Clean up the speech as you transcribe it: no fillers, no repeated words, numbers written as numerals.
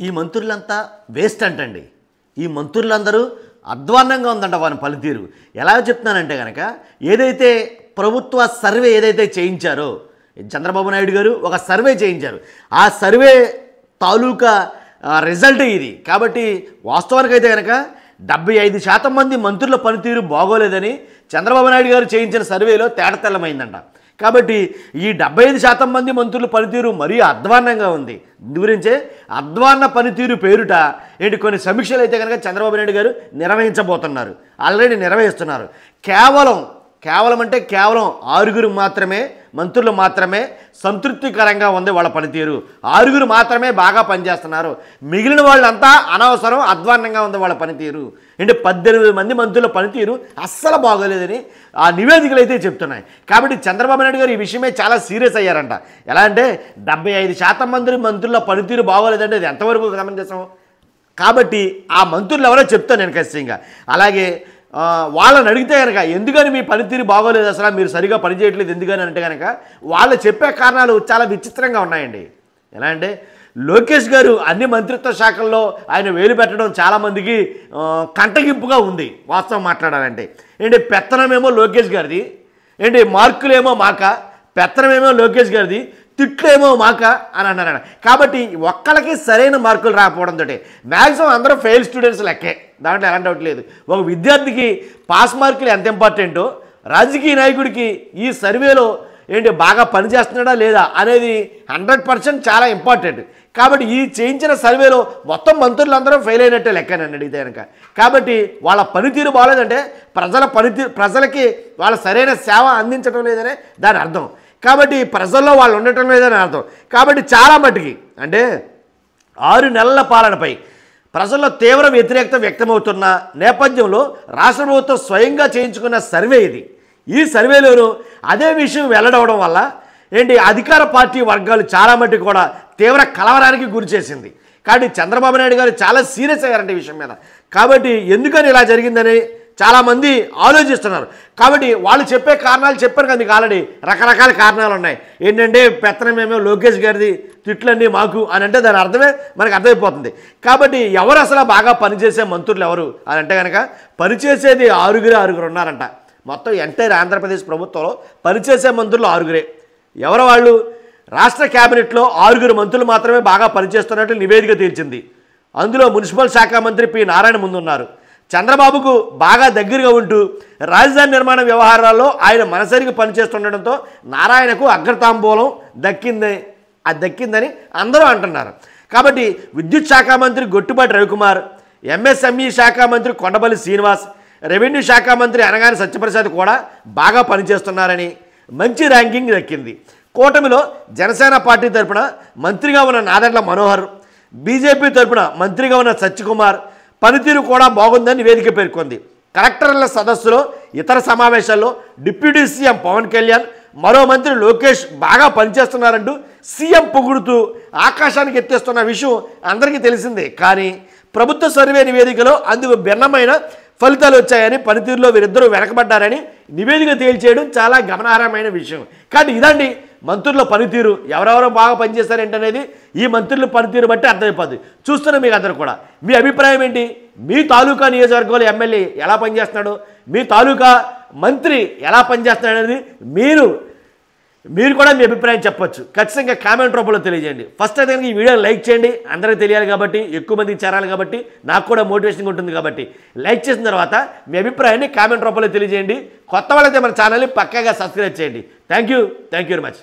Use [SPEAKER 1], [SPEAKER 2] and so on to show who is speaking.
[SPEAKER 1] ఈ మంత్రులంతా వేస్ట్ అంటండి. ఈ మంత్రులందరూ అధ్వాన్నంగా ఉందంట వారి పనితీరు. ఎలా చెప్తున్నానంటే కనుక ఏదైతే ప్రభుత్వ సర్వే ఏదైతే చేయించారో చంద్రబాబు నాయుడు గారు ఒక సర్వే చేయించారు. ఆ సర్వే తాలూకా రిజల్ట్ ఇది. కాబట్టి వాస్తవానికైతే కనుక 75% మంది మంత్రుల పనితీరు బాగోలేదని చంద్రబాబు నాయుడు గారు చేయించిన సర్వేలో తేటతెల్లమైందంట. కాబట్టి ఈ 75% మంది మంత్రుల పనితీరు మరీ అధ్వాన్నంగా ఉంది. గురించే అధ్వాన్న పనితీరు పేరుట కొన్ని సమీక్షలు అయితే కనుక చంద్రబాబు నాయుడు గారు నిర్వహించబోతున్నారు, ఆల్రెడీ నిర్వహిస్తున్నారు. కేవలం అంటే కేవలం 6 మాత్రమే మంత్రులు మాత్రమే సంతృప్తికరంగా ఉంది వాళ్ళ పనితీరు. 6 మాత్రమే బాగా పనిచేస్తున్నారు. మిగిలిన వాళ్ళంతా అనవసరం, అధ్వాన్నంగా ఉంది వాళ్ళ పనితీరు. 18 మంది మంత్రుల పనితీరు అస్సలు బాగోలేదని ఆ నివేదికలు అయితే చెప్తున్నాయి. కాబట్టి చంద్రబాబు నాయుడు గారు ఈ విషయమే చాలా సీరియస్ అయ్యారంట. ఎలా అంటే 75% మంది మంత్రుల పనితీరు బాగోలేదంటే అది ఎంతవరకు సమంజసం? కాబట్టి ఆ మంత్రులు ఎవరో చెప్తాను నేను ఖచ్చితంగా. అలాగే వాళ్ళని అడిగితే కనుక ఎందుకని మీ పనితీరు బాగోలేదు, అసలు మీరు సరిగా పనిచేయట్లేదు ఎందుకని అంటే కనుక వాళ్ళు చెప్పే కారణాలు చాలా విచిత్రంగా ఉన్నాయండి. ఎలా అంటే లోకేష్ గారు అన్ని మంత్రిత్వ శాఖల్లో ఆయన వేలు పెట్టడం చాలామందికి కంటగింపుగా ఉంది. వాస్తవం మాట్లాడాలంటే పెత్తనమేమో లోకేష్ గారిది, మార్కులేమో మాక, పెత్తనమేమో లోకేష్ గారిది, తిట్లేమో మాక అని అన్నారట. కాబట్టి ఒక్కళ్ళకి సరైన మార్కులు రాకపోవడంతో మ్యాక్సిమం అందరూ ఫెయిల్ స్టూడెంట్స్ లెక్కే, దాంట్లో ఎలాంటి డౌట్ లేదు. ఒక విద్యార్థికి పాస్ మార్కులు ఎంత ఇంపార్టెంటో రాజకీయ నాయకుడికి ఈ సర్వేలో బాగా పనిచేస్తున్నాడా లేదా అనేది 100% చాలా ఇంపార్టెంట్. కాబట్టి ఈ చేయించిన సర్వేలో మొత్తం మంత్రులందరూ ఫెయిల్ అయినట్టే లెక్కనండి అడిగితే కనుక. కాబట్టి వాళ్ళ పనితీరు బాగోలేదంటే ప్రజలకి వాళ్ళ సరైన సేవ అందించడం లేదనే దాని అర్థం. కాబట్టి ప్రజల్లో వాళ్ళు ఉండటం లేదని అర్థం. కాబట్టి చాలా మట్టుకి అంటే 6 నెలల పాలనపై ప్రజల్లో తీవ్ర వ్యతిరేకత వ్యక్తమవుతున్న నేపథ్యంలో రాష్ట్ర ప్రభుత్వం స్వయంగా చేయించుకున్న సర్వే ఇది. ఈ సర్వేలోనూ అదే విషయం వెల్లడవడం వల్ల అధికార పార్టీ వర్గాలు చాలా మట్టుకు కూడా తీవ్ర కలవరానికి గురి చేసింది. కాబట్టి చంద్రబాబు నాయుడు గారు చాలా సీరియస్ అయ్యారంటే ఈ విషయం మీద. కాబట్టి ఎందుకని ఇలా జరిగిందని చాలామంది ఆలోచిస్తున్నారు. కాబట్టి వాళ్ళు చెప్పే కారణాలు చెప్పారు కదా, మీకు ఆల్రెడీ రకరకాల కారణాలు ఉన్నాయి. పెత్తనమేమో లోకేష్ గారిది, తిట్లన్నీ మాకు అని అంటే దాని అర్థమే మనకు అర్థమైపోతుంది. కాబట్టి ఎవరు అసలు బాగా పనిచేసే మంత్రులు ఎవరు అని అంటే కనుక పనిచేసేది 6 ఉన్నారంట. మొత్తం ఎంటైర్ ఆంధ్రప్రదేశ్ ప్రభుత్వంలో పనిచేసే మంత్రులు 6. ఎవరు వాళ్ళు? రాష్ట్ర క్యాబినెట్లో 6 మంత్రులు మాత్రమే బాగా పనిచేస్తున్నట్లు నివేదిక తేల్చింది. అందులో మున్సిపల్ శాఖ మంత్రి పి నారాయణ ముందున్నారు. చంద్రబాబుకు బాగా దగ్గరగా ఉంటూ రాజధాని నిర్మాణ వ్యవహారాల్లో ఆయన మనసరిగా పనిచేస్తుండటంతో నారాయణకు అగ్రతాంబూలం దక్కిందని అందరూ అంటున్నారు. కాబట్టి విద్యుత్ శాఖ మంత్రి గొట్టిపాటి రవికుమార్, ఎంఎస్ఎంఈ శాఖ మంత్రి కొండపల్లి శ్రీనివాస్, రెవెన్యూ శాఖ మంత్రి అనగాని సత్యప్రసాద్ కూడా బాగా పనిచేస్తున్నారని మంచి ర్యాంకింగ్ దక్కింది. కూటమిలో జనసేన పార్టీ తరపున మంత్రిగా ఉన్న నాదెండ్ల మనోహర్, బీజేపీ తరపున మంత్రిగా ఉన్న సత్యకుమార్ పనితీరు కూడా బాగుందని నివేదిక పేర్కొంది. కలెక్టర్ల సదస్సులో ఇతర సమావేశాల్లో డిప్యూటీ సీఎం పవన్ కళ్యాణ్, మరో మంత్రి లోకేష్ బాగా పనిచేస్తున్నారంటూ సీఎం పొగుడుతూ ఆకాశానికి ఎత్తేస్తున్న విషయం అందరికీ తెలిసిందే. కానీ ప్రభుత్వ సర్వే నివేదికలో అందుకు భిన్నమైన ఫలితాలు వచ్చాయని, పనితీరులో వీరిద్దరూ వెనకబడ్డారని నివేదిక తేల్చేయడం చాలా గమనార్హమైన విషయం. కానీ ఇదండి మంత్రుల పనితీరు. ఎవరెవరో బాగా పనిచేస్తారేంటనేది ఈ మంత్రుల పనితీరు బట్టి అర్థమైపోద్ది. చూస్తున్న మీకు అందరూ కూడా మీ అభిప్రాయం ఏంటి? మీ తాలూకా నియోజకవర్గంలో ఎమ్మెల్యే ఎలా పనిచేస్తున్నాడు, మీ తాలూకా మంత్రి ఎలా పనిచేస్తున్నాడు అనేది మీరు కూడా మీ అభిప్రాయం చెప్పొచ్చు. ఖచ్చితంగా కామెంట్ రూపంలో తెలియజేయండి. ఫస్ట్ అయితే ఈ వీడియోని లైక్ చేయండి, అందరికీ తెలియాలి కాబట్టి, ఎక్కువ మందికి చేరాలి కాబట్టి, నాకు కూడా మోటివేషన్గా ఉంటుంది కాబట్టి లైక్ చేసిన తర్వాత మీ అభిప్రాయాన్ని కామెంట్ రూపంలో తెలియజేయండి. కొత్త వాళ్ళైతే మన ఛానల్ని పక్కాగా సబ్స్క్రైబ్ చేయండి. Thank you very much.